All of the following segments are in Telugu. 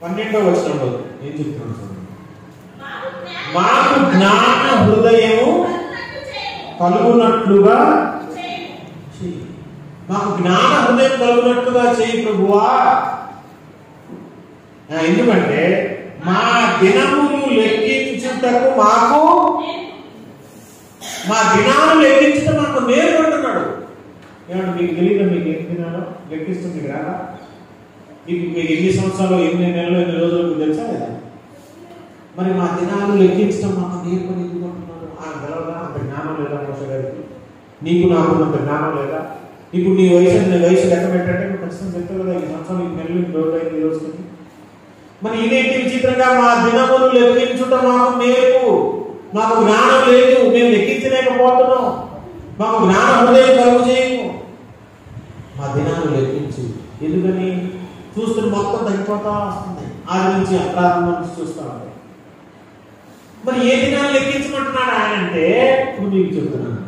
12వ వచనంలో ఏం చెప్తున్నాడు చూడండి. మాకు జ్ఞాన హృదయము కలుగునట్లుగా చేయి. మాకు జ్ఞాన హృదయం కలుగునట్లుగా చేయి ప్రభువా. ఎందుకంటే మా దినములు లెక్కించుటకు మాకు మా దినాలు లెక్కించడం మాకు నేర్చుకుంటున్నాడు. ఏమంటే మీకు తెలియదు, మీకు ఎన్ని దినాలు లెక్కిస్తుంది రాదా? మీకు ఎన్ని సంవత్సరాలు, ఎన్ని నెలలు, ఎన్ని రోజులకు తెలుసా లేదా? మరి మా దినాలు లెక్కించడం మాకు నేర్పని ఎందుకుంటున్నాడు? ఆ గెలవదా? అంత జ్ఞానం లేదా మోస గారికి? నీకు నాకు అంత జ్ఞానం లేదా? ఇప్పుడు నీ వయసు లెక్క పెట్టంటే నువ్వు ఖచ్చితంగా చెప్తావు కదా, ఈ సంవత్సరం ఈ నెలలు రోజు అయింది ఈ రోజుకి. మరి ఇదేంటి విచిత్రంగా మా దినములు లెక్కించుట మాకు నేర్పు. మాకు జ్ఞానం లేదు, మేము లెక్కించలేకపోతున్నాం. మాకు జ్ఞాన హృదయం కలుగు చేయము. మా దినాలు లెక్కించు. ఎందుకని? చూస్తున్న మొత్తం తగ్గిపోతా వస్తుంది. ఆది నుంచి అపరాధం నుంచి చూస్తూ ఉంటాయి. మరి ఏ దినాలు లెక్కించమంటున్నాడు ఆయన అంటే ఇప్పుడు మీకు చెప్తున్నాను.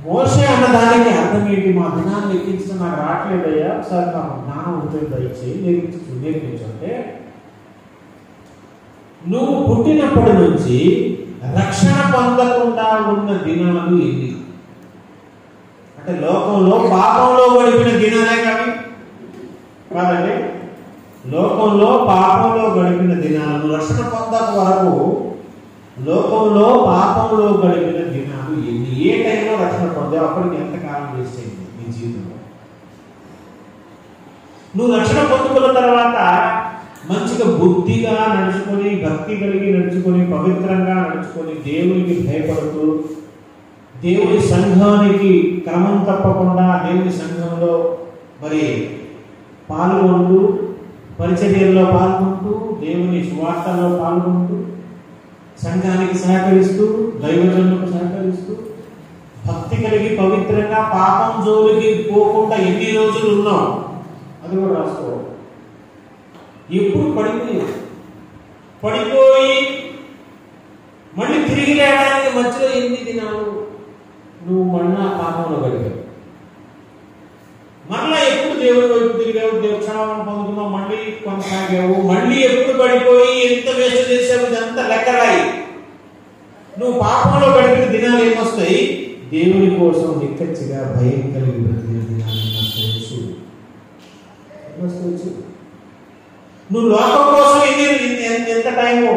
మోషే అన్న దానికి అర్థం ఏంటి? మా దినాలు లెక్కించడం నాకు రావట్లేదయ్యా, ఒకసారి నాకు జ్ఞానం ఉంటుంది దయచేసి నేర్పించంటే, నువ్వు పుట్టినప్పటి నుంచి రక్షణ పొందకుండా ఉన్న దినాలు ఎన్ని? అంటే లోకంలో పాపంలో గడిపిన దినాలే కాదండి. లోకంలో పాపంలో గడిపిన దినాలను రక్షణ పొందక వరకు లోకంలో పాపంలో గడిపిన దినాలు ఎన్ని? ఏ టైంలో రక్షణ పొందావు? అప్పటికి ఎంతకాలం వేస్ట్ అయింది నీ జీవితంలో? నువ్వు రక్షణ పొందుకున్న తర్వాత మంచిగా బుద్ధిగా నడుచుకొని, భక్తి కలిగి నడుచుకొని, పవిత్రంగా నడుచుకొని, దేవునికి భయపడుతూ, దేవుని సంఘానికి క్రమం తప్పకుండా దేవుని సంఘంలో మరి పాల్గొంటూ, పరిచర్యల్లో పాల్గొంటూ, దేవుని సువార్తల్లో పాల్గొంటూ, సంఘానికి సహకరిస్తూ, దైవజనులకు సహకరిస్తూ, భక్తి కలిగి పవిత్రంగా పాపం జోలికి పోకుండా ఎన్ని రోజులు ఉన్నాం అది కూడా రాసుకో. ఎప్పుడు పడిపోయి మళ్ళీ తిరిగి రావడానికి మధ్యలో ఎన్ని దినాలు నువ్వు మళ్ళా పాపంలో గడిపావు? మళ్ళా ఎప్పుడు దేవుడి వైపు తిరిగావు, దేవుడు క్షమాపణ పొందుకున్నావు, మళ్ళీ కొనసాగావు, మళ్ళీ ఎప్పుడు పడిపోయి ఎంత వేస్ట్ చేసావు? ఇదంతా లెక్కరాయి. నువ్వు పాపంలో గడిపిన దినాలు ఏమొస్తాయి? దేవుని కోసం నిక్కచ్చిగా భయం కలిగి బ్రతికిన దినాలు ఏమొస్తాయి? నువ్వు లోకం కోసం ఎంత టైము,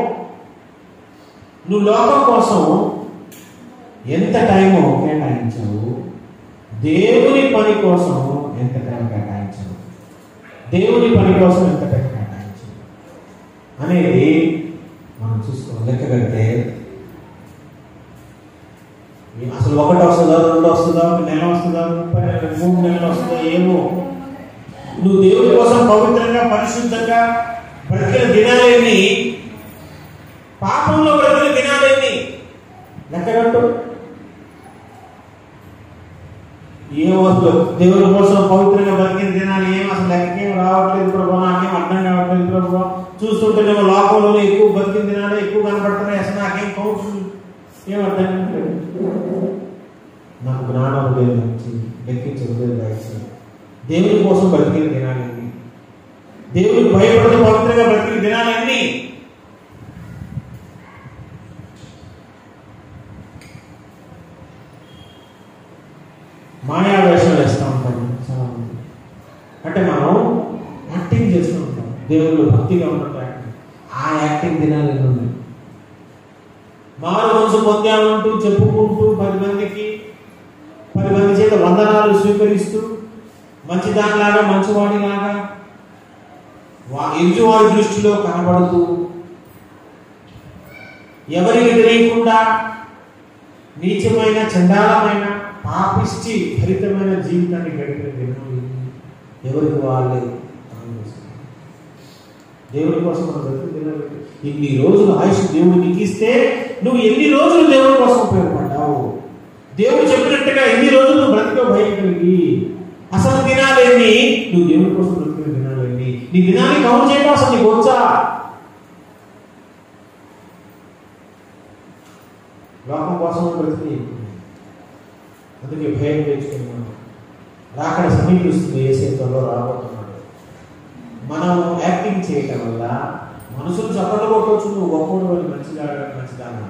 నువ్వు లోకం కోసం ఎంత టైము కేటాయించావు? దేవుని పని కోసం ఎంత టైం కేటాయించావు? దేవుని పని కోసం ఎంత టైం కేటాయించావు అనేది మనం చూసుకోవాలి. లెక్క కడితే అసలు 1 వస్తుందా, 2 వస్తుందా, 1 నెల వస్తుందా, 3 నెలలు వస్తుందా, ఏమో. నువ్వు దేవుని కోసం పవిత్రంగా పరిశుద్ధంగా బ్రతికిన దినాలేని, పాపంలో బ్రతికిన దినాలేని లెక్కగట్టు. ఏం వస్తుంది? దేవుని కోసం పవిత్రంగా బ్రతికిన దినాలు ఏం అసలు లెక్కకేం రావట్లేదు ప్రభు, నాకేం అర్థం కావట్లేదు ప్రభు. చూస్తుంటేనేమో లోకంలోనే ఎక్కువ బ్రతికిన దినాలే ఎక్కువ కనపడుతున్నాయి, అసలు నాకేం కౌన్సిల్ ఏం అర్థం కావట్లేదు. నాకు జ్ఞానం ఉపయోగించి లెక్కించి ఉపయోగించి దేవుని కోసం బ్రతికిన దినాలన్నీ, దేవుడికి భయపడుతూ పవిత్రంగా బ్రతికిన దినాలన్నీ. మాయా వేషాలు వేస్తూ ఉంటాము చాలా మంది. అంటే మనం యాక్టింగ్ చేస్తూ ఉంటాం, దేవుళ్ళు భక్తిగా ఉన్నట్టు యాక్టింగ్. ఆ యాక్టింగ్ దినాలు ఎన్ని ఉన్నాయి? మారు మనసు పొందామంటూ చెప్పుకుంటూ 10 మంది చేత వందనాలు స్వీకరిస్తూ, మంచిదానిలాగా మంచివాడిలాగా ఎదుటివారి దృష్టిలో కనబడుతూ, ఎవరికి తెలియకుండా నీచమైన, చండాలమైన, పాపిష్టి భరితమైన జీవితాన్ని గడిపిన దినాలు ఎవరికి వాళ్ళే. దేవుడి కోసం మనం బ్రతికిన దినాలు ఇన్ని రోజులు ఆయుష్ దేవుడు నీకు ఇస్తే నువ్వు ఎన్ని రోజులు దేవుడి కోసం ఉపయోగపడ్డావు? దేవుడు చెప్పినట్టుగా ఎన్ని రోజులు నువ్వు బ్రతికో భయం కలిగి? అసలు దినాలేని నువ్వు దేవుడి కోసం బ్రతికిన దినాలేని? నీ దినాన్ని కౌంట్ చేయడం అసలు నీకు వచ్చా? లోకం కోసం బ్రతికి, అందుకే భయం తెచ్చుకున్నాను. రాకడ సమీపిస్తుంది, యేసు త్వరలో రాబోతున్నాడు. మనం యాక్టింగ్ చేయటం వల్ల మనుషులు చప్పట్లు కొట్టవచ్చు, నువ్వు గొప్పడు అని మంచిదాన్ని.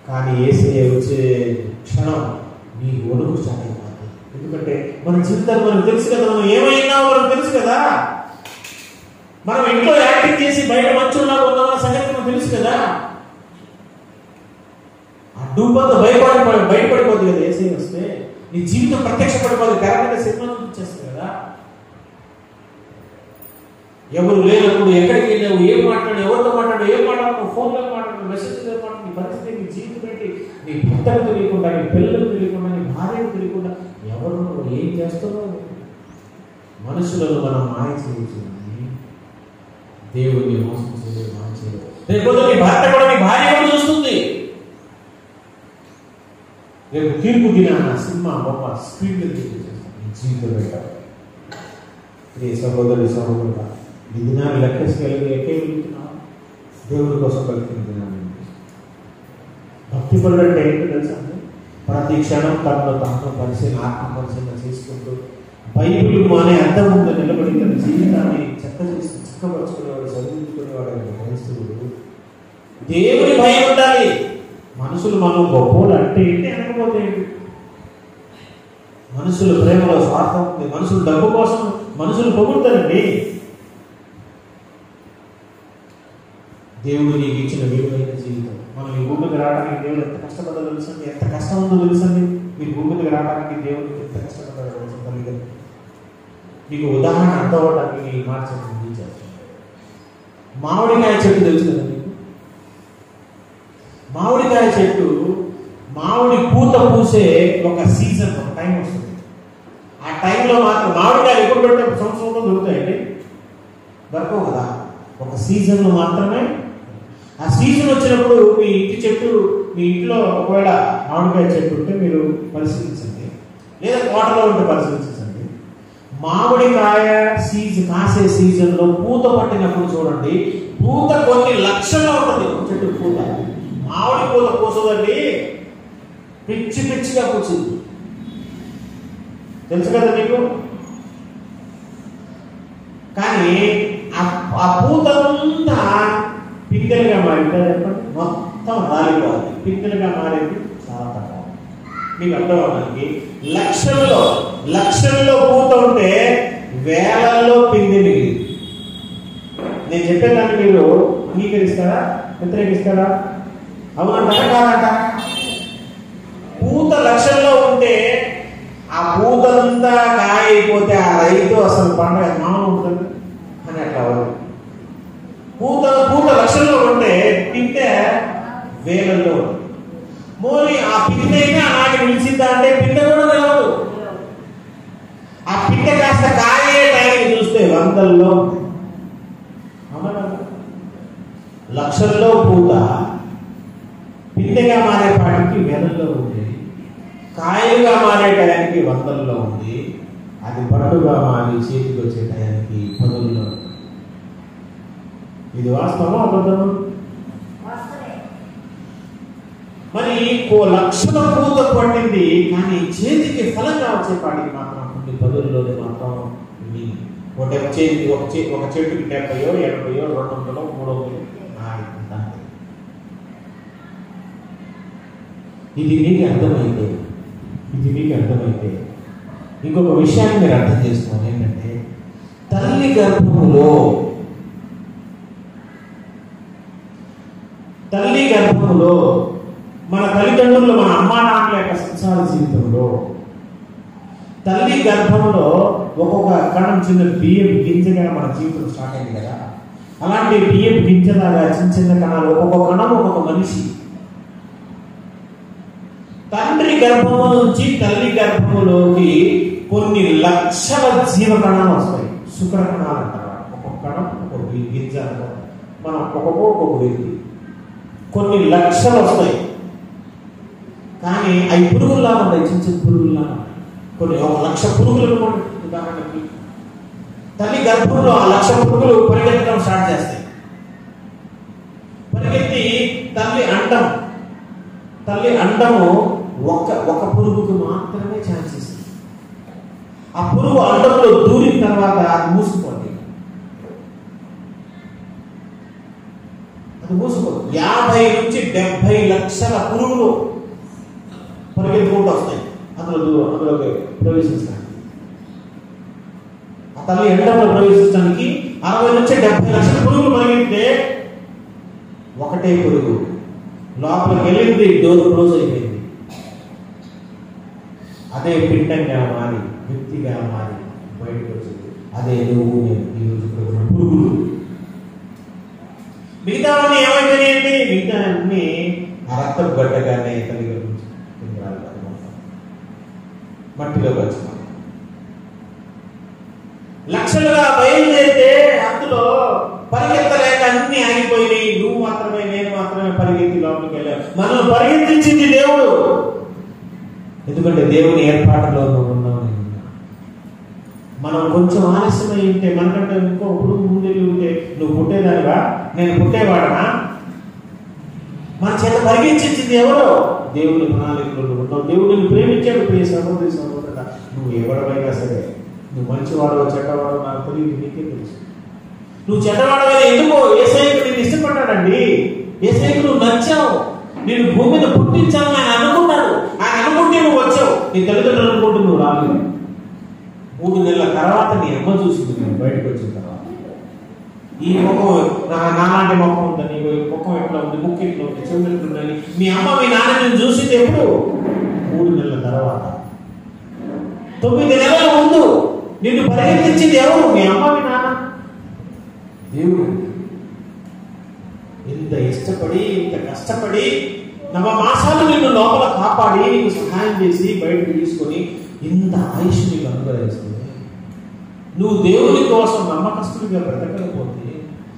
కానీ యేసయ్య వచ్చే క్షణం నీ ఒడుగు స్టార్ట్ అయిపోతుంది. ఎందుకంటే మన జీవితాలు మనకు తెలుసు కదా, మనం ఏమైనా మనకు తెలుసు కదా. మనం ఇంట్లో యాక్టింగ్ చేసి బయట మంచుల్లా ఉందామన్న సంగతి మనకు తెలుసు కదా. ఆ డూబంతా బయటపడిపోతుంది కదా యేసయ్య వస్తే. నీ జీవితం ప్రత్యక్ష పడిపోతుంది. కరెక్ట్గా సినిమా ఇచ్చేస్తుంది కదా. ఎవరు లేనప్పుడు ఎక్కడికి వెళ్ళావు, ఏం మాట్లాడు, ఎవరితో మాట్లాడు, ఏం మాట్లాడు, ఫోన్లో మాట్లాడు, మెసేజ్లో మాట్లాడు, నీ పరిస్థితి, నీ జీవితం ఏంటి, నీ భర్తకు తెలియకుండా, నీ పిల్లలకు తెలియకుండా, నీ భార్యకు తెలియకుండా ఎవరు ఏం చేస్తున్నావు. మనుషులను మనం మాయ చేయించింది, దేవుడిని మోసం చేయలేదు, మాయ చేయలేదు. రేపు నీ భర్త కూడా నీ భార్య కూడా చూస్తుంది. రేపు తీర్పు దినాన సినిమా గొప్ప స్క్రీన్ మీద చూపించేస్తాను నీ జీవితం పెట్టాలి. ఈ సహోదరుడుగా ఈ దినాన్ని లెక్కేసుకెళ్తున్నావు. దేవుడి కోసం కలిగిన దినాన్ని భక్తి పనులు అంటే ఏంటో తెలుసా? ప్రతి క్షణం తనలో తాను ఆత్మ పరిశీలన చేసుకుంటూ బైబిల్ అనే అర్థం ముందు నిలబడి తన జీవితాన్ని చక్కపరుచుకునేవాడు, చదివించుకునేవాడు అనే క్రైస్తవుడు. దేవుని భయం ఉండాలి. మనుషులు మనం గొప్పలు అంటే ఏంటి, అనకపోతే ఏంటి? మనుషుల ప్రేమలో స్వార్థం ఉంది. మనుషులు డబ్బు కోసం మనుషులు పొగుడతారండి. దేవుడు నీకు ఇచ్చిన విలువైన జీవితం. మనం ఈ భూమికి రావడానికి దేవుడు ఎంత కష్టపడ్డా తెలుసండి, ఎంత కష్టం ఉందో తెలుసండి. మీరు భూమికి రావడానికి దేవుడికి ఎంత కష్టపడ్డారో తెలుసు. మీకు ఉదాహరణ అర్థం అవ్వడానికి ఈ మాట చెప్పి చేస్తాను. మామిడికాయ చెట్టు తెలుసు కదా మీకు. మామిడికాయ చెట్టు మామిడి పూత పూసే ఒక సీజన్, ఒక టైం వస్తుంది. ఆ టైంలో మాత్రం మామిడికాయలు ఎప్పుడు పెట్టే సంవత్సరంలో దొరుకుతాయండి, దొరకవు కదా. ఒక సీజన్లో మాత్రమే. ఆ సీజన్ వచ్చినప్పుడు మీ ఇంటి చెట్టు, మీ ఇంట్లో ఒకవేళ మామిడికాయ చెట్టు ఉంటే మీరు పరిశీలించండి, లేదా తోటలో ఉంటే పరిశీలించండి. మామిడికాయ కాసే సీజన్లో పూత పట్టినప్పుడు చూడండి, పూత కొన్ని లక్షల్లో ఉంటుంది చెట్టు పూత. మామిడి పూత పూసదండి, పిచ్చి పిచ్చిగా పూసింది. తెలుసు కదా మీకు. కానీ ఆ పూతంతా పిందెలుగా మారిందా చెప్పండి? మొత్తం రాలిపోవాలి. పిందెలుగా మారేది చాలా తక్కువ. మీకు అర్థం అవడానికి లక్షల్లో పూత ఉంటే వేలల్లో పిందె మిగిలింది. నేను చెప్పేదాన్ని మీరు అంగీకరిస్తారా, వ్యతిరేకిస్తారా? అవునంటారా కాదంట? పూత లక్షల్లో ఉంటే ఆ పూతంతా కాయ అయిపోతే ఆ రైతు అసలు పండుగ మామూలు ఉంటుంది అని అట్లా అవ్వదు. పూత లక్షల్లో ఉంటే పిందె వేలల్లో ఉంటుంది. మోని ఆ పిందె అయినా అలాగే నిలిచిందా అంటే పిందె కూడా నిలవదు. ఆ పిందె కాస్త కాయ టైంకి చూస్తే వందల్లో. అవునా? లక్షల్లో పూత పిందెగా మారే పాటికి వేలల్లో ఉంది, కాయలుగా మారే టయానికి వందల్లో ఉంది, అది పట్టుగా మారి చేతికి వచ్చే టయానికి పదుల్లో. ఇది వాస్తవం అబద్ధం? మరి లక్షల పూత పట్టింది, కానీ చేతికి ఫలంగా వచ్చే పాటికి మాత్రం కొన్ని పదుల్లోనే మాత్రం ఒక చెట్టుకి 70, 80, 200, 300. ఇది మీకు అర్థమైతే ఇంకొక విషయాన్ని మీరు అర్థం చేసుకోవాలి. ఏంటంటే తల్లి గర్భములో మన తల్లిదండ్రులు, మన అమ్మా నాన్నల యొక్క సంసార జీవితంలో తల్లి గర్భంలో ఒక్కొక్క కణం, చిన్న బియ్యం గింజగా మన జీవితం స్టార్ట్ అయింది కదా. అలాంటి బియ్యం గింజలాగా చిన్న కణాలు, ఒక్కొక్క కణం ఒక్కొక్క మనిషి. తండ్రి గర్భము నుంచి తల్లి గర్భములోకి కొన్ని లక్షల జీవ కణాలు వస్తాయి. శుక్ర కణాలు అంటారు. ఒక్కొక్క కణం ఒక్కొక్క గింజ, మనం ఒక్కొక్క వ్యక్తి కొన్ని లక్షలు వస్తాయి. కానీ అవి పురుగుల్లా ఉన్నాయి, చిన్న పురుగుల్లా. కొన్ని 1,00,000 పురుగులు ఉదాహరణకి తల్లి గర్భంలో ఆ 1,00,000 పురుగులు పరిగెత్తడం స్టార్ట్ చేస్తాయి. పరిగెత్తి తల్లి అండము ఒక పురుగుకు మాత్రమే ఛాన్స్ ఇస్తుంది. ఆ పురుగు అండంలో దూరిన తర్వాత 50 నుంచి 70 లక్షల పురుగులు పరిగెత్తుకుంటూ వస్తాయి అందులోకి ప్రవేశించడానికి. ఆ తల్లి ఎండలో ప్రవేశించడానికి 60 నుంచి 70 లక్షల పురుగులు పరిగెత్తితే ఒకటే పురుగు లోపలికి వెళ్ళింది, డోర్ క్లోజ్ అయిపోయింది. అదే పిండంగా మారి వ్యక్తిగా మారి బయటకు వచ్చింది. అదే నువ్వు నేను ఈరోజు పురుగులు. మిగతా అన్ని ఏమైపోయినాయండి? మిగతా అన్ని రక్తం గడ్డగానే కలిగి మట్టిలో వచ్చిన లక్షలుగా బయలుదేరితే అందులో పరిగెత్తలేక అన్ని ఆగిపోయినాయి. నువ్వు మాత్రమే నేను మాత్రమే పరిగెత్తి లోపలికి వెళ్ళావు. మనం పరిగెత్తించింది దేవుడు. ఎందుకంటే దేవుని ఏర్పాటులో నువ్వు ఉన్నావు. మనం కొంచెం ఆలస్యమై ఉంటే, మనకంటే ఇంకో పురుగు ముందెళ్ళి ఉంటే నువ్వు పుట్టేదానివా? నేను పుట్టేవాడనా? మన చేత పరిగెత్తించింది ఎవరో? దేవుని ప్రణాళికలో నువ్వు ఉన్నావు. దేవుడిని ప్రేమించాడు. ప్రియ సహోదరి సహోదరుడా, నువ్వు ఎవడమైనా సరే, నువ్వు మంచివాడో చెడ్డవాడో నాకు తెలియదు, నీకే తెలుసు. నువ్వు చెడ్డవాడవని ఎందుకో యేసయ్యకు నేను ఇష్టపడ్డాడండి. యేసయ్యకు నువ్వు నచ్చావు. నేను భూమి మీద పుట్టించాలని ఆయన అనుకున్నాడు. ఆయన అనుకుంటే నువ్వు వచ్చావు. నీ తల్లిదండ్రులు అనుకుంటూ నువ్వు రాలేదు. 3 నెలల తర్వాత నీ అమ్మ చూసింది. నేను బయటకు వచ్చిన తర్వాత ఈ ముఖం నాలాంటి ముఖం ఉందని, ముఖం ఎట్లా ఉంది, ముక్కు ఎట్లా ఉంది, చెవులు ఎట్లా ఉందని మీ అమ్మ మీ నాన్న నేను చూసింది ఎప్పుడు? 3 నెలల తర్వాత. 9 నెలల ముందు నిన్ను పరిగెత్తించింది ఎవరు? మీ అమ్మ మీ నాన్న. దేవుడు ఇంత ఇష్టపడి, ఇంత కష్టపడి, నవమాసాలు నిన్ను లోపల కాపాడి, నీకు సహాయం చేసి బయటకు తీసుకొని ఇంత ఆయుష్ నీకు అనుగ్రహిస్తుంది. నువ్వు దేవుని కోసం నమ్మకస్తుడిగా బ్రతకకపోతే,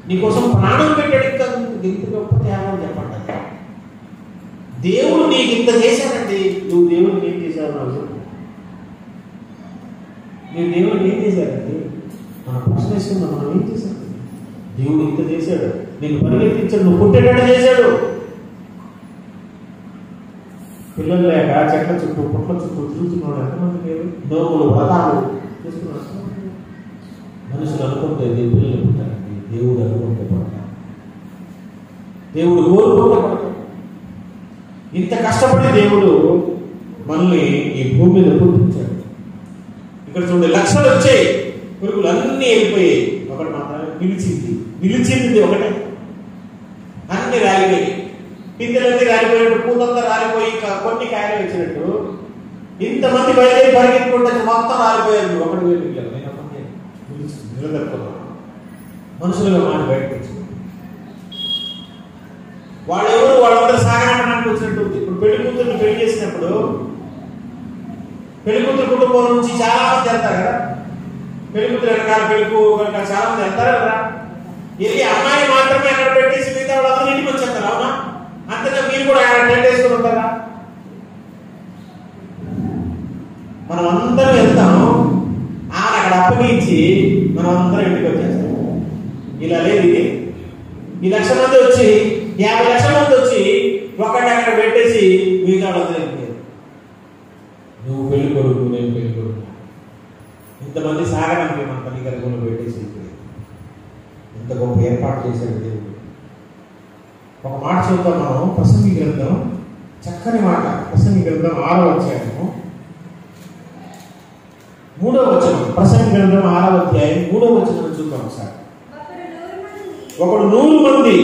నీకోసం ప్రాణం పెట్టాడు. ఇంత గొప్ప త్యాగం చెప్పండి. దేవుడు నీకు ఇంత చేశాడండి. నువ్వు దేవుడికి ఏం చేశావు? నాకు మీరు దేవుడికి ఏం చేశారండి? మన ప్రశ్నిస్తున్నా, మనం ఏం చేశాడు? దేవుడు ఇంత చేశాడు. నేను పరిగెత్తించాడు. నువ్వు పుట్టేటట్టు చేశాడు. పిల్లలు లేక చెట్ల చుట్టూ, పుట్ల చుట్టూ తిరుగుతున్నాడు. ఎంతమంది లేరు? నోములు, వ్రతాలు చేస్తున్నాడు. మనుషులు అనుకుంటే పిల్లలు పుట్టారండి. దేవుడు అనుకుంటే పడతాడు. దేవుడు కోరుకుంటే పడతాడు. ఇంత కష్టపడి దేవుడు మనల్ని ఈ భూమి మీద పుట్టించాడు. ఇక్కడ చూడండి, లక్షలు వచ్చాయి, పురుగులు అన్నీ వెళ్ళిపోయాయి. ఒకటి మాత్రమే నిలిచింది ఒకటే. అన్ని రాలిపోయి, పిందెలన్నీ రాలిపోయినట్టు, పూతంతా రాలిపోయి కొన్ని కాయలు వచ్చినట్టు ఇంతమంది బయలుదేరి పరిగెత్తుకుంటే మొత్తం రాలిపోయారు. ఒకటి వెళ్ళి నిలదొక్కున్నాను. మనుషులుగా మాట బయటకు వచ్చింది. వాళ్ళెవరు? వాళ్ళందరూ సాగడానికి వచ్చినట్టు. ఇప్పుడు పెళ్లి కూతుర్ని పెళ్లి చేసినప్పుడు పెళ్లి కూతురు కుటుంబం నుంచి చాలా మంది వెళ్తారు కదా. పెళ్లి కూతురు వెనకాల చాలా మంది వెళ్తారు కదా. వెళ్ళి అమ్మాయి మాత్రమే అక్కడ పెట్టేసి మిగతా వాళ్ళందరూ ఇంటికి వచ్చేస్తారు. అవునా? అంతగా మీరు కూడా టెంట్ వేసుకుని ఉంటారా? మనం అందరం వెళ్తాం. ఆయన అక్కడ అప్పగించి మనం అందరం ఇంటికి వచ్చేస్తాం. ఇలా లేదు. ఇది ఈ 1,00,000 మంది వచ్చి, 50 లక్షల మంది వచ్చి ఒకటి అక్కడ పెట్టేసి మిగతా వాళ్ళందరూ వెళ్ళిపోయారు. నువ్వు పెళ్లి కొడుకు, నేను పెళ్లి కొడుకు. ఇంతమంది సాగడానికి మన తల్లి గర్భంలో పెట్టేసి వెళ్ళిపోయారు. ఇంత గొప్ప ఏర్పాటు చేశాడు దేవుడు. ఒక మాట చూద్దాం మనం. ప్రసంగి గ్రంథం, చక్కని మాట. ప్రసంగి గ్రంథం 6వ అధ్యాయము 3వ వచనం. ప్రసంగి గ్రంథం 6వ అధ్యాయం 3వ వచనం చూద్దాం ఒకసారి. ఒకడు 100 మంది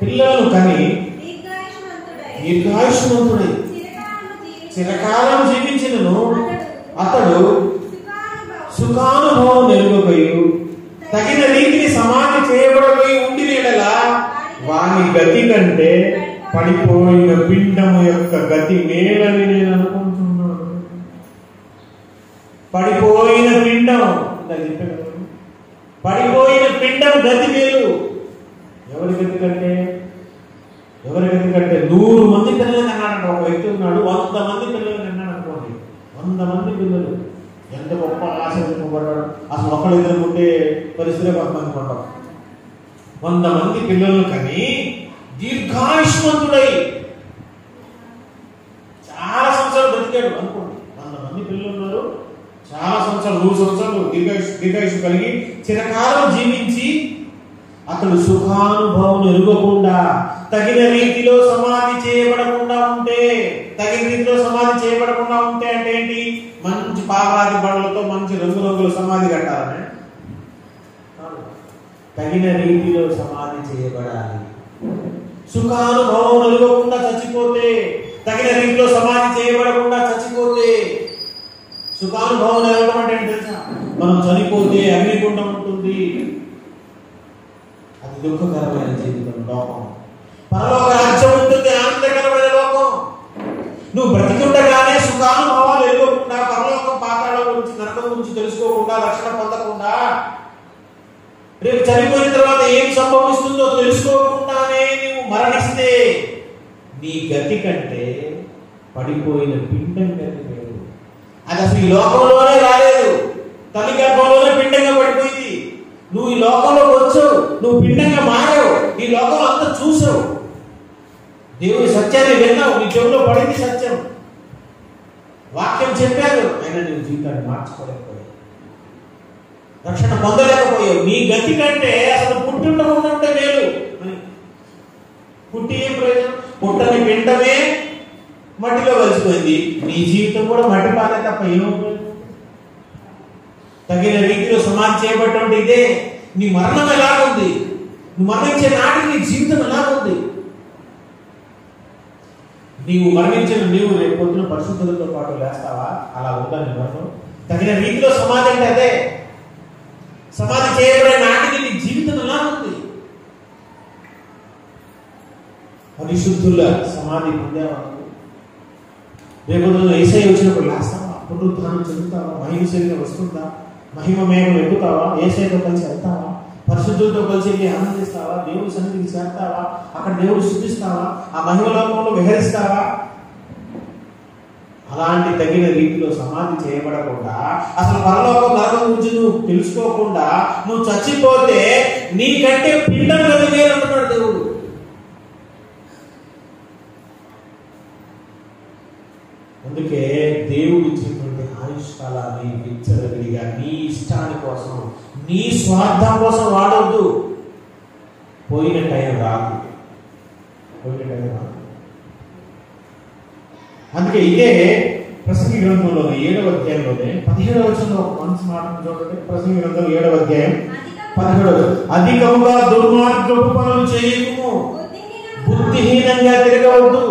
పిల్లలను కని దీర్ఘాయుష్మంతుడై చిరకాలం జీవించినను అతడు సుఖానుభవం నెరుగబోయు తగిన రీతిని సమాధి చేయబడబోయి ఉండి ఎడలా వాని గతి కంటే పడిపోయిన పిండము యొక్క గతి మేలని నేను అనుకుంటున్నాను. పడిపోయిన పిండం, చెప్పాను, పడిపోయిన పిండం గతి మేలు. ఎవరి గతి కంటే 100 మంది పిల్లలు అన్నాడంట. ఒక వ్యక్తి ఉన్నాడు, 100 మంది పిల్లలు అన్నాడు అనుకోండి. 100 మంది పిల్లలు. ఎంత గొప్ప ఆశీర్వదింపబడ్డాడు. అసలు ఒకళ్ళిద్దరు ఉంటే పరిస్థితి కొంతమంది పడ్డాం. 100 మంది పిల్లలు కని దీర్ఘాయుష్మంతుడై చాలా సంవత్సరాలు బ్రతికాడు అనుకోండి. 100 మంది పిల్లలు ఉన్నారు, చాలా సంవత్సరాలు, 100 సంవత్సరాలు దీర్ఘాయుష్ కలిగి చిరకాలం జీవించి అతడు సుఖానుభవం ఎరుగకుండా తగిన రీతిలో సమాధి చేయబడకుండా ఉంటే, తగిన రీతిలో సమాధి చేయబడకుండా ఉంటే అంటే ఏంటి? మంచి పారాది బండ్లతో మంచి రంగురంగుల సమాధి కట్టాలని. తగిన రీతిలో సమాధి చేయబడాలి. సుఖానుభవం నలుగకుండా చచ్చిపోతే, తగిన రీతిలో సమాధి చేయబడకుండా చచ్చిపోతే, సుఖానుభవం నిలవడం అంటే తెలుసా? మనం చనిపోతే అగ్నిగుండం ఉంటుంది. అది దుఃఖకరమైన జీవితం, లోకం. పరలోక రాజ్యం ఉంటుంది, ఆనందకరమైన లోకం. నువ్వు బ్రతికుండగానే సుఖానుభవాలు ఎదుర్కొకుండా, పరలోకం పాతాళం గురించి, నరకం గురించి తెలుసుకోకుండా, రక్షణ పొందకుండా, రేపు చనిపోయిన తర్వాత ఏం సంభవిస్తుందో తెలుసుకోకుండానే నువ్వు మరణిస్తే నీ గతి కంటే పడిపోయిన పిండం గతి లేదు. అది అసలు ఈ లోకంలోనే రాలేదు, తల్లి గర్భంలోనే పిండంగా పడిపోయింది. నువ్వు ఈ లోకంలోకి వచ్చావు, నువ్వు పిండంగా మారావు, ఈ లోకంలో అంతా చూసావు, దేవుడి సత్యాన్ని విన్నావు, నీ చెవిలో పడింది సత్యం, వాక్యం చెప్పారు, అయినా నీ జీవితాన్ని మార్చుకోలేకపోయావు, రక్షణ పొందలేకపోయావు. నీ గతి కంటే అసలు పుట్టిండకుండా ఉంటే మేలు. పుట్టి ఏం ప్రయోజనం? పుట్టని పిండమే మట్టిలో కలిసిపోయింది, నీ జీవితం కూడా మట్టి పాలే తప్ప ఏమవుతుంది? తగిన రీతిలో సమాధి చేయబట్టు ఇదే. నీ మరణం ఎలాగుంది? నువ్వు మరణించే నాటికి నీ జీవితం ఎలాగుంది? నీవు మరణించిన నీవు రేపు పొద్దున పరిశుద్ధులతో పాటు లేస్తావా? అలా ఉందా నీ మరణం? తగిన రీతిలో సమాధి అంటే అదే. సమాధి చేయబడే నాటికి నీ జీవితం ఎలా ఉంది? పరిశుద్ధుల సమాధి పొందేవాళ్ళు రేపు ఏసై వచ్చినప్పుడు లేస్తావా? పునరుద్ధానం చెందుతావా? మహిమ శరీరం వస్తుందా? మహిమ మేఘం ఎక్కుతావా? ఏసైతో కలిసి వెళ్తావా? పరిశుద్ధులతో కలిసి వెళ్ళి ఆనందిస్తావా? దేవుడి సన్నిధికి చేస్తావా? అక్కడ దేవుడు శుద్ధిస్తావా? ఆ మహిమలోకంలో విహరిస్తావా? అలాంటి తగిన రీతిలో సమాధి చేయబడకుండా, అసలు పరలోకం నరకం గురించి నువ్వు తెలుసుకోకుండా నువ్వు చచ్చిపోతే నీకంటే పిండం కలిగేదంటున్నాడు దేవుడు. అందుకే దేవుడు ఇచ్చినటువంటి ఆయుష్కాలాన్ని విచ్చలవిడిగా నీ ఇష్టాని కోసం, నీ స్వార్థం కోసం వాడొద్దు. పోయిన టైం రాదు, పోయిన టైం రాదు. అందుకే ఇదే ప్రసంగి గ్రంథంలోనే 7వ అధ్యాయంలోనే 17వ వచనంలో ఒక మంచి మాట చూడండి. ప్రసంగి గ్రంథం 7వ అధ్యాయం 17వ, అధికముగా దుర్మార్గపు పనులు చేయకుము, బుద్ధిహీనంగా తిరగవద్దు,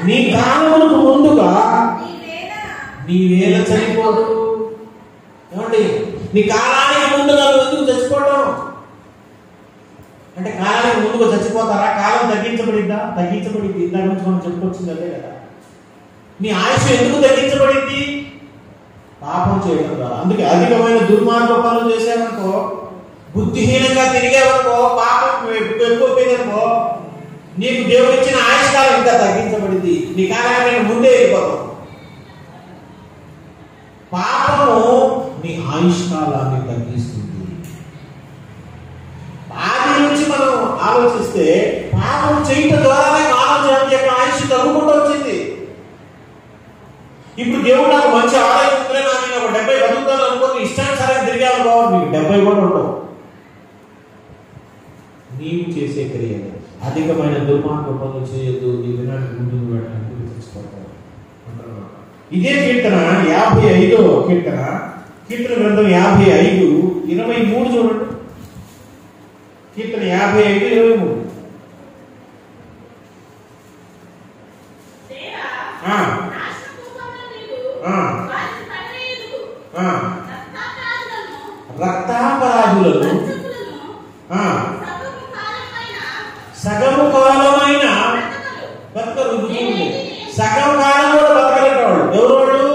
నీ కాలమునకు ముందుగా నీ వేళ చనిపోదు. ఏమండి, నీ కాలానికి ముందుగా ఎందుకు చచ్చిపోవడం అంటే? కాలానికి ముందుగా చచ్చిపోతారా? కాలం తగ్గించబడిద్దా? తగ్గించబడింది. ఇందాక నుంచి మనం చెప్పుకొచ్చింది అదే కదా. నీ ఆయుష్ ఎందుకు తగ్గించబడింది? పాపం చేయడం ద్వారా. అందుకే అధికమైన దుర్మార్గ పనులు చేసావనుకో, బుద్ధిహీనంగా తిరిగావనుకో, పాపం ఎక్కువైపోయిందనుకో, నీకు దేవుడు ఇచ్చిన ఆయుష్కాలం ఇంకా తగ్గించబడింది. నీ కాలానికి ముందే వెళ్ళిపోతావు. పాపము నీ ఆయుష్కాలాన్ని తగ్గిస్తుంది. ఆది నుంచి మనం ఆలోచిస్తే పాపం చేయటం ద్వారానే మానవ జాతి యొక్క ఆయుష్ తగ్గుకుంటూ వచ్చింది. ఇప్పుడు దేవుడు నాకు మంచి ఆదాయం ఉంటే నాకు నేను ఒక 70 బతుకుతాను అనుకోని ఇష్టానుసారం తిరిగాను బాబు, నీకు 70 కూడా ఉండవు. నీవు చేసే క్రియలు అధికమైన దుర్మార్గ పనులు చేయొద్దు, నీ వినానికి ముందు పెట్టడానికి తెచ్చుకోవాలి. ఇదే కీర్తన 55వ కీర్తన, కీర్తన గ్రంథం 55:23 చూడండి. కీర్తన 55:23. రక్తాపరాధులను సగము కాలమైన బతకరు. సగం కాలం కూడా బతకలేటవాడు ఎవరు? వాళ్ళు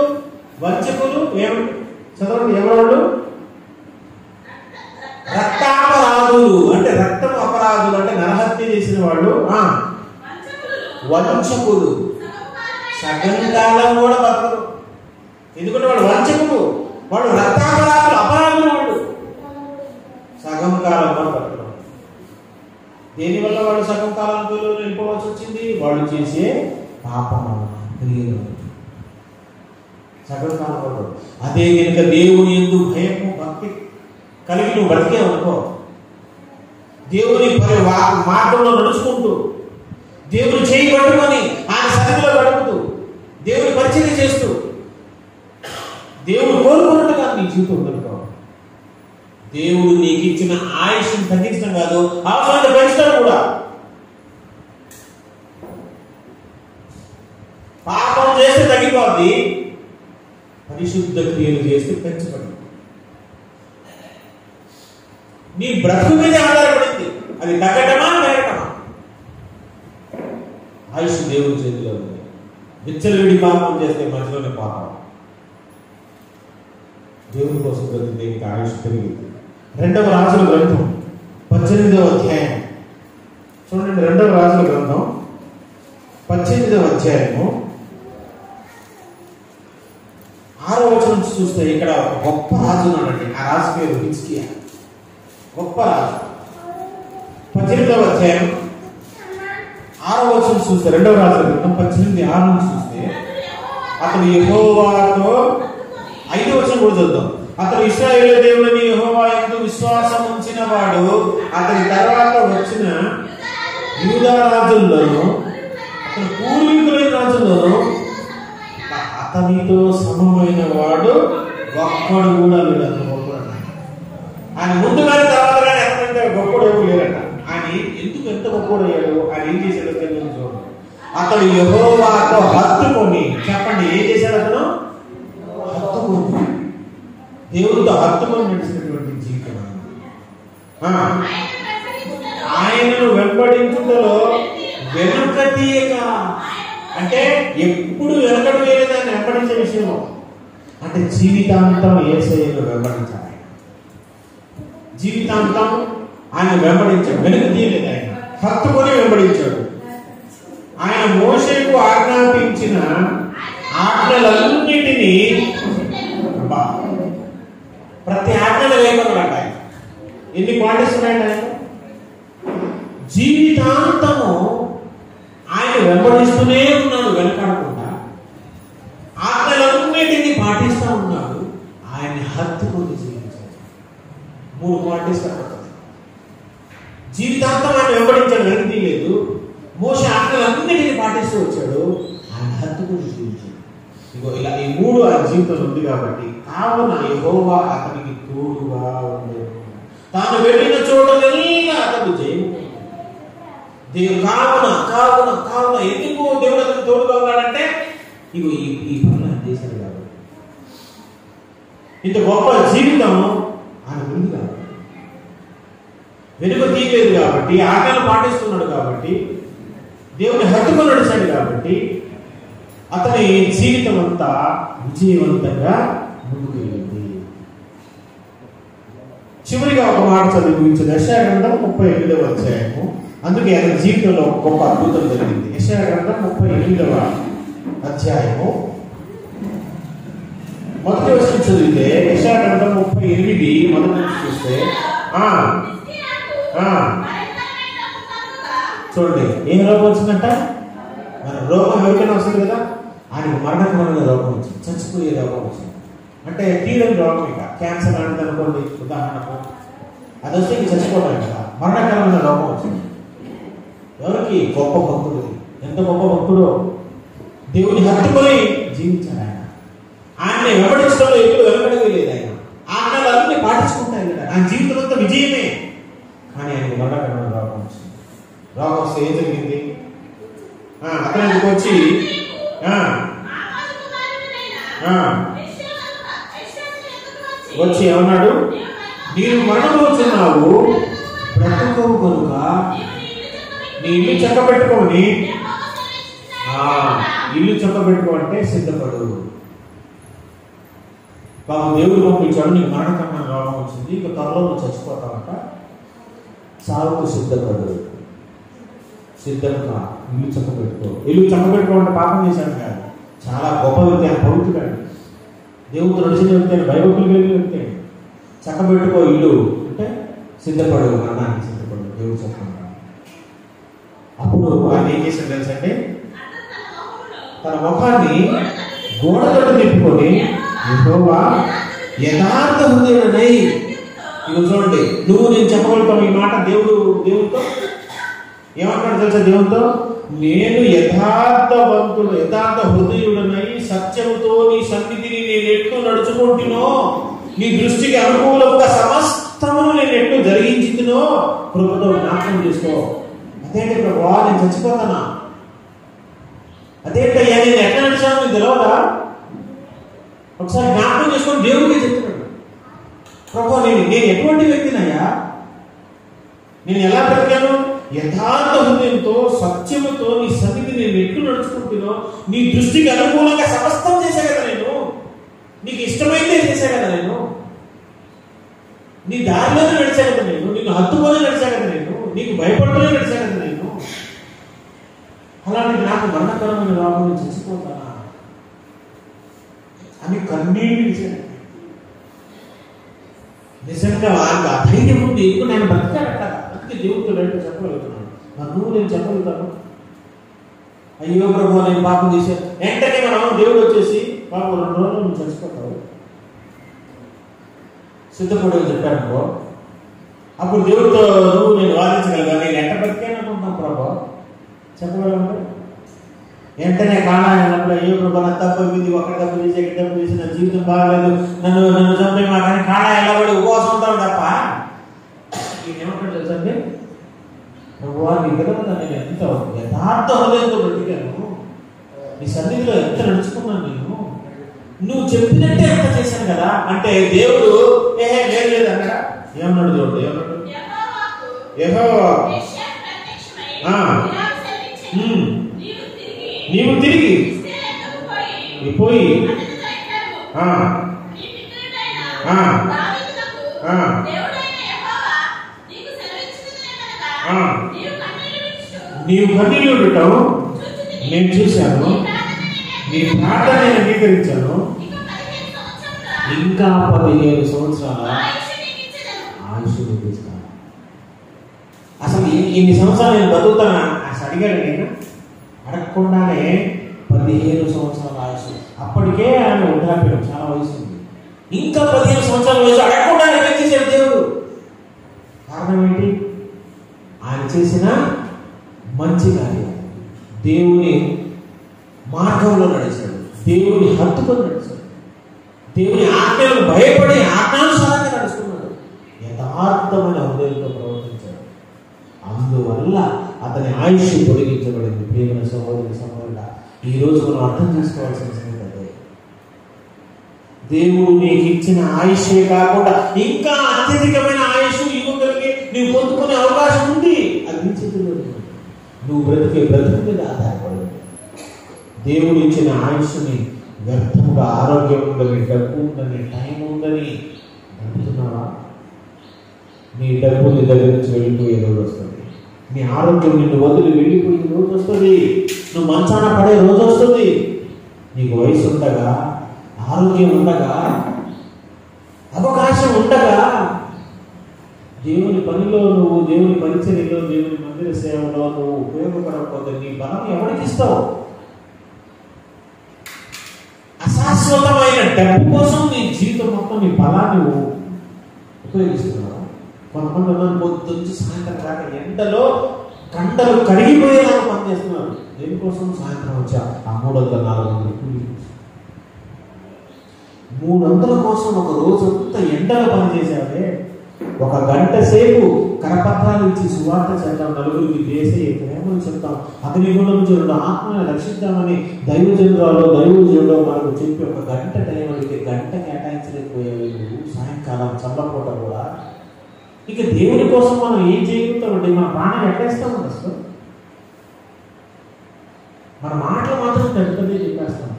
వంచకులు. ఏమిటి చదవండి, ఎవరు? రక్తాపరాధులు అంటే రక్తం అపరాధులు అంటే నరహత్య చేసిన వాళ్ళు. వంచకులు సగం కాలం కూడా బతకరు. ఎందుకంటే వాడు వంచకులు, వాడు రక్తాపరాధులు, అపరాధులు. వాళ్ళు సగం కాలం కూడా బతకరు. దేనివల్ల వాళ్ళు సగం కాలంలో వెళ్ళిపోవాల్సి వచ్చింది? వాళ్ళు చేసే పాపం క్రియలు సగం కాలం. అదే కనుక దేవుని యందు భయము భక్తి కలిగి నువ్వు బ్రతికే అనుకో, దేవుని మార్గంలో నడుచుకుంటూ దేవుని చేయి పట్టుకొని ఆయన సన్నిధిలో గడుపుతూ దేవుని పరిచయం చేస్తూ దేవుడు కోరుకున్నట్టుగా నీ జీవితం ఉందనుకో, దేవుడు నీకు ఇచ్చిన ఆయుష్ని తగ్గించడం కాదు, అవసరాన్ని పెంచడం కూడా. పాపం చేస్తే తగ్గిపోద్ది, పరిశుద్ధ క్రియలు చేస్తే పెంచబడి నీ బ్రతుకు మీద ఆధారపడింది. అది తగ్గటమా పెరగటమా? ఆయుష్ దేవుడి చేతిలో ఉంది. విచ్చలవిడి పాపం చేస్తే మధ్యలోనే పాపం. దేవుని కోసం బ్రతికితే ఇంకా ఆయుష్ పెరిగింది. 2వ రాజుల గ్రంథం 18వ అధ్యాయం చూడండి. 2వ రాజుల గ్రంథం 18వ అధ్యాయము 6వ వచనం నుంచి చూస్తే ఇక్కడ ఒక గొప్ప రాజు ఉన్నాడండి. ఆ రాజు పేరు హిజ్కియా. గొప్ప రాజు. 18వ అధ్యాయం 6వ వచనం చూస్తే 2వ రాజుల గ్రంథం 18:6 నుంచి చూస్తే అతడు యెహోవాతో 5వ వచనం కూడా చూద్దాం. అతడు ఇశ్రాయేలు దేవుని యెహోవా యందు విశ్వాసం ఉంచిన వాడు అతని తర్వాత వచ్చిన యూదా రాజుల్లోనూ అతని పూర్వీకులైన రాజుల్లోనూ అతనితో సమమైన వాడు ఒక్కడు కూడా లేడు. ఆయన ముందు కానీ తర్వాత కానీ ఎక్కడంటే గొప్పడు ఎవరు లేరట. ఆయన ఎందుకు ఎంత గొప్పడు అయ్యాడు, ఆయన ఏం చేశాడో తెలియదు. చూడండి, అతడు యెహోవాతో హత్తుకొని, చెప్పండి ఏం చేశాడు అతను? హత్తుకొని, దేవుడితో హత్తుకొని నడిచినటువంటి జీవితం. ఆయనను వెంబడించుటలో వెనుక తీయక, అంటే ఎప్పుడు వెనకడు వేరేదాన్ని వెంబడించే విషయంలో, అంటే జీవితాంతం యేసయ్యను వెంబడించాలి. జీవితాంతం ఆయన వెంబడించాడు, వెనుక తీయలేదు. ఆయన హత్తుకొని వెంబడించాడు. ఆయన మోషేకు ఆజ్ఞాపించిన ఆజ్ఞలన్నిటినీ, ప్రతి ఆజ్ఞలు వేయమన్నాడు ఆయన. ఎన్ని పాటిస్తున్నాడు ఆయన? జీవితాంతము ఆయన వెంబడిస్తూనే ఉన్నాడు, వెనకాడకుండా ఆజ్ఞలన్నిటినీ పాటిస్తూ ఉన్నాడు. ఆయన హత్తుకొని జీవించాడు. 3 పాటిస్తాడు. జీవితాంతం ఆయన వెంబడించాడు, వెనక్కి లేదు. మోషే ఆజ్ఞలన్నిటినీ పాటిస్తూ వచ్చాడు, ఆయన హత్తుకొని జీవించాడు. ఇగో ఇలా ఈ 3 ఆయన జీవితంలో ఉంది కాబట్టి, కావున యెహోవా అతనికి తోడుగా ఉండేది. తాను వెళ్ళిన చోటనెల్లా అతడు జయము. దేవుడు కావున కావున కావున ఎందుకు దేవుడు అతనికి తోడుగా ఉన్నాడంటే, ఇగో ఈ పనులు ఆయన చేశాడు కాబట్టి, ఇంత గొప్ప జీవితం ఆయన ఉంది కాబట్టి, వెనుక తీయలేదు కాబట్టి, ఆజ్ఞలు పాటిస్తున్నాడు కాబట్టి, దేవుని హత్తుకొని నడిచాడు కాబట్టి, అతని జీవితం అంతా విజయవంతంగా ముందుకు వెళ్ళింది. చివరిగా ఒక మాట చదివి ముగించింది. యెషయా గ్రంథం 38వ అధ్యాయము. అందుకే అతని జీవితంలో ఒక గొప్ప అద్భుతం జరిగింది. యెషయా గ్రంథం 38వ అధ్యాయము మొదటి వచనం చదివితే, యెషయా గ్రంథం 38 మొదటి నుంచి చూస్తే చూడండి, ఏం రోగం వచ్చిందంట? మన రోగం ఎవరికైనా వస్తుంది కదా. ఆయనకు మరణకరమైన రోగం వచ్చింది, చచ్చిపోయే రోగం వచ్చింది. అంటే తీరని రోగం, ఇక క్యాన్సర్ లాంటిది అనుకోండి ఉదాహరణకు, అది వస్తే ఇంక చచ్చిపోతాడు కదా. మరణకరమైన రోగం వచ్చింది. ఎవరికి? గొప్ప భక్తుడు. ఎంత గొప్ప భక్తుడో! దేవుని హత్తుకొని జీవించాడు ఆయన. ఆయన్ని వెంబడించడంలో ఎప్పుడు వెనకడగా లేదు. ఆయన ఆజ్ఞలన్నీ పాటించుకుంటాయి కదా. ఆయన జీవితం అంతా విజయమే. కానీ ఆయనకు మరణకరమైన రోగం వచ్చింది. రోగం వస్తే ఏం జరిగింది? అతనికి వచ్చి ఏమన్నాడు? నీవు మరణమవుతున్నావు, బ్రతుకవు కనుక నీ ఇల్లు చక్కబెట్టుకోని, ఇల్లు చక్కబెట్టుకోమంటే సిద్ధపడు. బాబు దేవుడు పంపించాడు, నీకు మరణకరమైన రోగం వచ్చింది, ఇక త్వరలో నువ్వు చచ్చిపోతావంట, సాగుకు సిద్ధపడు, సిద్ధంగా ఇల్లు చక్కబెట్టుకో. ఇల్లు చక్కబెట్టుకోమంటే పాపం చేశాడు కాదు, చాలా గొప్ప వ్యక్తి, ఆయన పవిత్రుడు, దేవుడు నడిచిన వ్యక్తి, భయభక్తులు కలిగిన వ్యక్తి. చక్కబెట్టుకో ఇల్లు అంటే సిద్ధపడు, మరణానికి సిద్ధపడు, దేవుడు చెప్పండి. అప్పుడు ఆయన ఏం చేశాడు తెలుసంటే, తన ముఖాన్ని గోడతోటి తిప్పుకొని, యెహోవా యథార్థ హృదయుడనై, ఇవి చూడండి, నువ్వు నేను చెప్పగలుగుతావు ఈ మాట దేవుడితో ఏమంటాడు తెలుసా? దేవుడితో నేను యథార్థ హృదయుడనై సత్యముతో నీ సన్నిధిని నేను ఎట్లు నడుచుకుంటునో, నీ దృష్టికి అనుకూలంగా సమస్తమును నేను ఎట్లు జరిగించుతునో కృపతో జ్ఞాపకం చేసుకో. అదేంటి ప్రభువా, నేను చచ్చిపోతానా? అదేంటయ్యా, నేను ఎట్లా నడిచాను నీకు తెలియదా? ఒకసారి జ్ఞాపకం చేసుకొని దేవుడికి చెప్తున్నాడు, ప్రభువా నేను ఎటువంటి వ్యక్తినయ్యా, నేను ఎలా బ్రతికాను? యథార్థ హృదయంతో సత్యముతో నీ సన్నిధి నేను ఎట్లు నడుచుకుంటున్నో, నీ దృష్టికి అనుకూలంగా సమస్తం చేశా కదా నేను, నీకు ఇష్టమైతే చేశా కదా నేను, నీ దారిలోనే నడిచా కదా నేను, నీకు హత్తుకొని నడిచా కదా నేను, నీకు భయపడుతూనే నడిచా కదా నేను. అలాంటి నాకు మరణకరమైన రోగం చచ్చిపోతానా అని కన్నీళ్ళు ఇచ్చాను. నిజంగా వాళ్ళకి అధైర్యం ఉంది, ఎందుకు నేను బ్రతికాడట, అందుకే దేవుడితో డైరెక్ట్ చెప్పగలుగుతున్నాను. నువ్వు నేను చెప్పగలుగుతాను, అయ్యో ప్రభు నేను పాపం చేశాను. వెంటనే మనం దేవుడు వచ్చేసి పాపం 2 రోజులు నువ్వు చచ్చిపోతావు సిద్ధపడేవి చెప్పాను. అప్పుడు దేవుడితో నువ్వు నేను వాదించగలగా, నేను ఎంత బ్రతికాను అనుకుంటున్నాను ప్రభు చెప్పగలంటే, వెంటనే కాణాన్నప్పుడు అయ్యో ప్రభు నా తప్పు ఇది, ఒక తప్పు చేసి ఎక్కడ తప్పు చేసి నా జీవితం బాగాలేదు, నన్ను చంపే మా కానీ కాణా ఎల్లబడి ఉపవాసం ఉంటాను తప్ప ఏమంటాడు తెలుసండి, ప్రభు నీ పిల్లలు నేను ఎంత యథార్థ హృదయంతో బ్రతికాను, నీ సన్నిధిలో ఎంత నడుచుకున్నాను, నేను నువ్వు చెప్పినట్టే ఎంత చేశాను కదా అంటే దేవుడు లేదు అక్కడ ఏమన్నాడు దేవుడు, ఏమన్నాడు, నీవు తిరిగి పోయి నీవు కన్నీళ్ళు ఉండటం నేను చూశాను, నీ ప్రార్థన నేను అంగీకరించాను, ఇంకా 15 సంవత్సరాల ఆయుష్ చూపిస్తాను. అసలు ఇన్ని సంవత్సరాలు నేను బతుకుతానా అసలు అడిగాడు. నేను అడగకుండానే 15 సంవత్సరాల ఆయుష్. అప్పటికే ఆయన వృద్ధాప్యం, చాలా వయసు ఉంది, ఇంకా 15 సంవత్సరాల వయసు అడగకుండానే చేశాడు దేవుడు. కారణం ఏంటి? ఆయన చేసిన మంచి కార్యం, దేవుని మార్గంలో నడిచాడు, దేవుని హత్తుకొని నడిచాడు, దేవుని ఆజ్ఞలను భయపడి ఆజ్ఞానుసారంగా నడుచుకున్నాడు, యథార్థమైన హృదయంతో ప్రవర్తించాడు. అందువల్ల అతని ఆయుష్ పొడిగించబడింది. ప్రియమైన సహోదరి సహోదరుల, ఈరోజు మనం అర్థం చేసుకోవాల్సిన సంగతి అదే. దేవుడు నీకు ఇచ్చిన ఆయుషే కాకుండా ఇంకా అత్యధికమైన ఆయుష్ యువకులకి నీవు పొందుకునే అవకాశం ఉంది. అది నీ చేతుల్లో నువ్వు బ్రతుకు మీద ఆధారపడి. దేవుడు ఇచ్చిన ఆయుష్ని వ్యర్థముగా, ఆరోగ్యం ఉందని, డబ్బు ఉందని, టైం ఉందని నడుపుతున్నావా? నీ డబ్బు నీ దగ్గర నుంచి వెళ్ళిపోయే రోజు వస్తుంది, నీ ఆరోగ్యం నిన్ను వదిలి వెళ్ళిపోయే రోజు వస్తుంది, నువ్వు మంచాన పడే రోజు వస్తుంది. నీకు వయసు ఉండగా, ఆరోగ్యం ఉండగా, అవకాశం ఉండగా, దేవుని పనిలో నువ్వు, దేవుని పరిచర్యలో, దేవుని మందిర సేవలో నువ్వు ఉపయోగపడకపోతే నీ బలం ఎవరికి ఇస్తావు? అశాశ్వతమైన డబ్బు కోసం నీ జీవితం మొత్తం, నీ బలాన్ని ఉపయోగిస్తున్నావు. కొంతమంది ఉన్నారు పొద్దుంచి సాయంత్రం దాకా ఎండలో కండలు కరిగిపోయేలాగా పనిచేస్తున్నారు. దేనికోసం? సాయంత్రం వచ్చా ఆ 300-400 300 కోసం ఒక రోజంతా ఎండలో పనిచేసావే. 1 గంట సేపు కరపత్రాలు ఇచ్చి సువార్త చెప్తాం, నలుగురికి దేశ ప్రేమను చెప్తాం, అగ్నిగుండం నుంచి 2 ఆత్మలను రక్షిద్దామని దైవజనుడు మనకు చెప్పి 1 గంట టైం అడిగితే గంట కేటాయించలేకపోయేవి నువ్వు. సాయంకాలం చల్లపూట కూడా. ఇక దేవుని కోసం మనం ఏం చేయగలుగుతామండి? మన ప్రాణం ఎట్టేస్తామండి అసలు. మన మాటలు మాత్రం పెద్దదే చెప్పేస్తాం.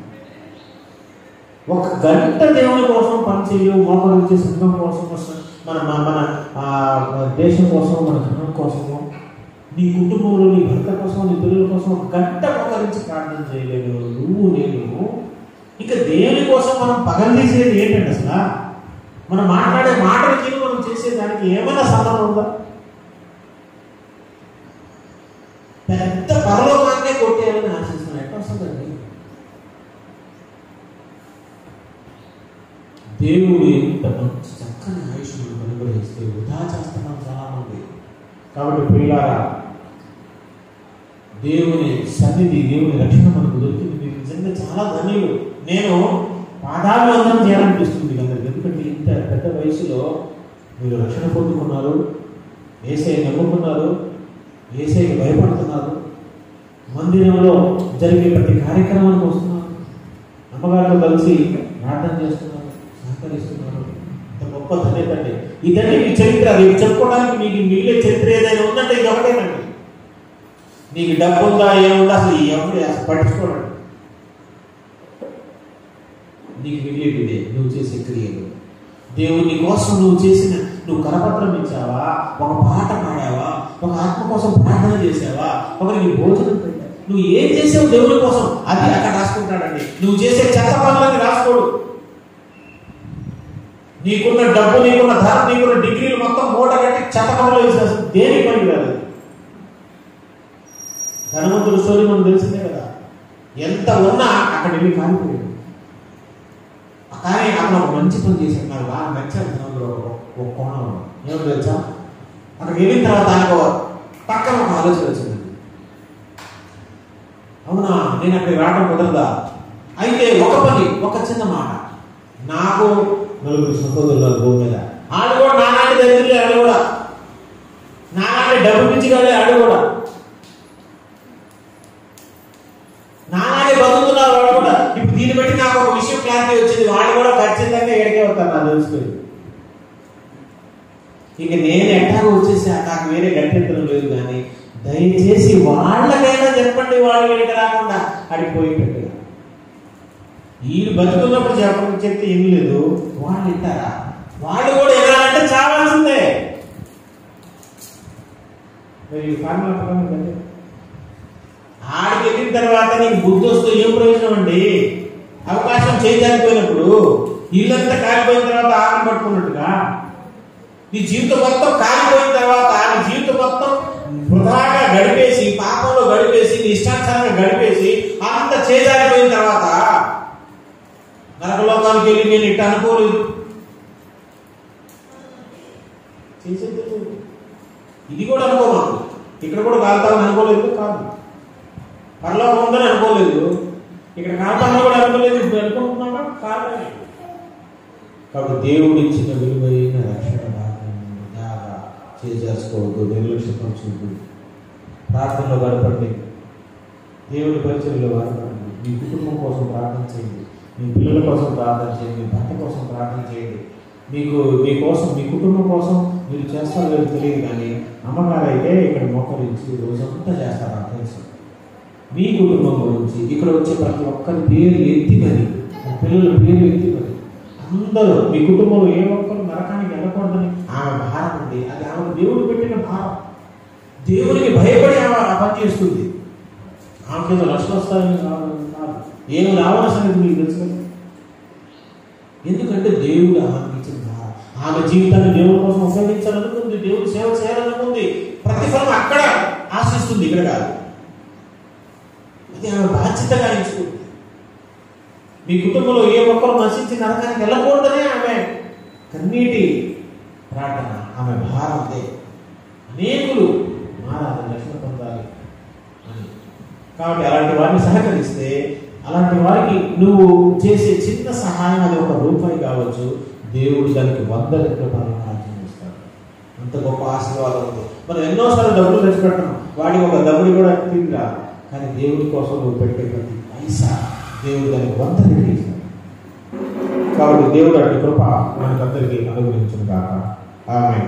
1 గంట దేవుని కోసం పనిచేయవు, మోకరించే సంఘం కోసం, మన మన దేశం కోసం, మన ధనం కోసము, నీ కుటుంబంలో నీ భర్త కోసం, నీ పిల్లల కోసం 1 గంట మోకరించి ప్రార్థన చేయలేదు నువ్వు నేను. ఇక దేవుని కోసం మనం పగలదీసేది ఏంటంటే అసలు మనం మాట్లాడే మాటలకి మనం చేసేదానికి ఏమైనా సంబంధం ఉందా? పెద్ద పరలోకాన్నే కొట్టేయాలని ఆశిస్తున్నాను. ఎట్లా వస్తుందండి? దేవుడు ఎంత చక్కని ఆయుష్ను అనుగ్రహిస్తే వృధా చేస్తున్నాం చాలా మంది. కాబట్టి పిల్లారా, దేవుని సన్నిధి, దేవుని రక్షణ మనకు దొరికింది. మీరు నిజంగా చాలా ధన్యులు. నేను పాదాభివందనం చేయాలనిపిస్తుంది అందరికి. ఎందుకంటే ఇంత పెద్ద వయసులో మీరు రక్షణ పొందుకున్నారు, యేసయ్య నమ్ముకున్నారు, యేసయ్యకి భయపడుతున్నారు, మందిరంలో జరిగే ప్రతి కార్యక్రమానికి వస్తున్నారు, అమ్మగారితో కలిసి ప్రార్థన చేస్తున్నారు, సహకరిస్తున్నారు. ఇంత గొప్ప ధన్యత అండి. ఇదండి మీ చరిత్ర. అది చెప్పుకోవడానికి మీకు మిగిలే చరిత్ర ఏదైనా ఉందంటే ఇది ఒకటేనండి. నీకు డబ్బు ఉందా ఏముందా అసలు ఎవరు అసలు పట్టించుకోవడం. నీకు మిగిలేది ఇదే, నువ్వు చేసే క్రియలు. దేవుని కోసం నువ్వు కరపత్రం ఇచ్చావా, ఒక పాట పాడావా, ఒక ఆత్మ కోసం ప్రార్థన చేసావా, ఒకరికి భోజనం పెట్టావా, నువ్వు ఏం చేసావు దేవుని కోసం అది అక్కడ రాసుకుంటాడండి. నువ్వు చేసే చెత్త పనులని రాసుకోడు. నీకున్న డబ్బు, నీకున్న ధర, నీకున్న డిగ్రీలు మొత్తం మూట కట్టి చెత్త పనులు వేసేసి దేనికి పనికి రాదు. ధనవంతుల స్టోరీ మనం తెలిసిందే కదా. ఎంత ఉన్నా అక్కడ వెళ్ళి కాలిపోయాడు. కానీ అక్కడ ఒక మంచి పని చేశాడు. నాకు బాగా నచ్చాడు ధనంలో ఒక కోణం. ఏమో తెలుసా, అక్కడికి వెళ్ళిన తర్వాత ఆయనకు పక్కన ఒక ఆలోచన వచ్చింది. అవునా, నేను అక్కడికి రావడం కుదరదా? అయితే ఒక చిన్న మాట. నాకు 4 సహోదరులు భూమి మీద, ఆడు కూడా నానాటి దగ్గర, ఆడు కూడా నానాటి డబ్బు పిచ్చిగాడే, ఆడు కూడా నానాడే బతుకుతున్నారు. వాడు కూడా ఇప్పుడు దీన్ని బట్టి నాకు ఒక విషయం క్లారిటీ వచ్చింది. వాడు కూడా ఖచ్చితంగా ఎక్కడికే వస్తాను నాకు తెలుసుకుని. ఇక నేను ఎట్టాగో వచ్చేసా, నాకు వేరే గట్టెత్తడం లేదు. కానీ దయచేసి వాళ్ళకైనా చెప్పండి, వాళ్ళు ఎక్కడికి రాకుండా అడిగిపోయేటట్టుగా. వీళ్ళు బతుకున్నప్పుడు చెప్తే ఏమీ లేదు, వాళ్ళు వింటారా? వాళ్ళు కూడా వినాలంటే చావాల్సిందే. మరి ఫార్ములా ప్రకారం ఆడికి వెళ్ళిన తర్వాత నీకు బుద్ధి వస్తే ఏం ప్రయోజనం అండి? అవకాశం చేయజారిపోయినప్పుడు ఇల్లంతా కాలిపోయిన తర్వాత ఆకలి పట్టుకున్నట్టుగా నీ జీవితం మొత్తం కాలిపోయిన తర్వాత నీ జీవితం మొత్తం వృధాగా గడిపేసి, పాపంలో గడిపేసి, నీ ఇష్టానుసారంగా గడిపేసి అంత చేజారిపోయిన తర్వాత నరకలోకానికి వెళ్ళి నేను ఇట్లా అనుకోలేదు, చేసేది ఇది కూడా అనుకోమాకు. ఇక్కడ కూడా కాలుతామని అనుకోలేదు, కాదు. పరలోకం ఉందని అనుకోలేదు, ఇక్కడ కాలుతామని కూడా అనుకోలేదు, ఇప్పుడు అనుకుంటున్నామా? కాదు. కాబట్టి దేవుడు ఇచ్చిన విలువైన రక్షణ చేసుకోవద్దు, నిర్లక్ష్యపరచవద్దు. ప్రార్థనలో గడపండి, దేవుడి పరిచయంలో గడపండి. మీ కుటుంబం కోసం ప్రార్థన చేయండి, మీ పిల్లల కోసం ప్రార్థన చేయండి, మీ భర్త కోసం ప్రార్థన చేయండి. మీకోసం, మీ కుటుంబం కోసం మీరు చేస్తారో లేదో తెలియదు, కానీ అమ్మగారు అయితే ఇక్కడ మోకరించి రోజంతా చేస్తారు. నాకు తెలుసు. మీ కుటుంబం గురించి ఇక్కడ వచ్చే ప్రతి ఒక్కరి పేరు ఎత్తి మరి, పిల్లల పేరు ఎత్తి మరి, అందరూ మీ కుటుంబంలో ఏ ఒక్కరు నరకానికి వెళ్ళకూడదని ఆమె భారం ఉంది. అది ఆమె దేవుడు పెట్టిన భారం. దేవునికి భయపడి ఆమె పని చేస్తుంది. ఆమెకి ఏదో నష్టం వస్తాయని కాదు, ఏమి రావాల్సిన సంగతి మీకు తెలుసు కదా. ఎందుకంటే దేవుడు ఆమెకి ఇచ్చిన భారం. ఆమె జీవితాన్ని దేవుడి కోసం ఉపయోగించాలనుకుంది, దేవుడు సేవ చేయాలనుకుంది. ప్రతిఫలం అక్కడ ఆశిస్తుంది, ఇక్కడ కాదు. అది ఆమె బాధ్యతగా ఎంచుకుంది. మీ కుటుంబంలో ఏ ఒక్కరు నశించి నరకానికి వెళ్ళకూడదనే ఆమె కన్నీటి ప్రార్థన, ఆమె భారం అదే. అనేకులు మారాలి, రక్షణ పొందాలి అని. కాబట్టి అలాంటి వారిని సహకరిస్తే, అలాంటి వారికి నువ్వు చేసే చిన్న సహాయం, అది ₹1 కావచ్చు, దేవుడు దానికి 100 రెట్ల రాజ్యం ఇస్తాడు. అంత గొప్ప ఆశీర్వాదం ఉంది. మనం ఎన్నోసార్లు డబ్బులు ఖర్చు పెట్టడం, వాడికి ఒక డబ్బులు కూడా తిరిగి రాదు. కానీ దేవుడి కోసం నువ్వు పెట్టే ప్రతి పైసా దేవుడు దానికి 100 రెట్లు ఇస్తాడు. కాబట్టి దేవుడు అట్టి కృప మనకందరికీ అనుగ్రహించును గాక. ఆమేన్.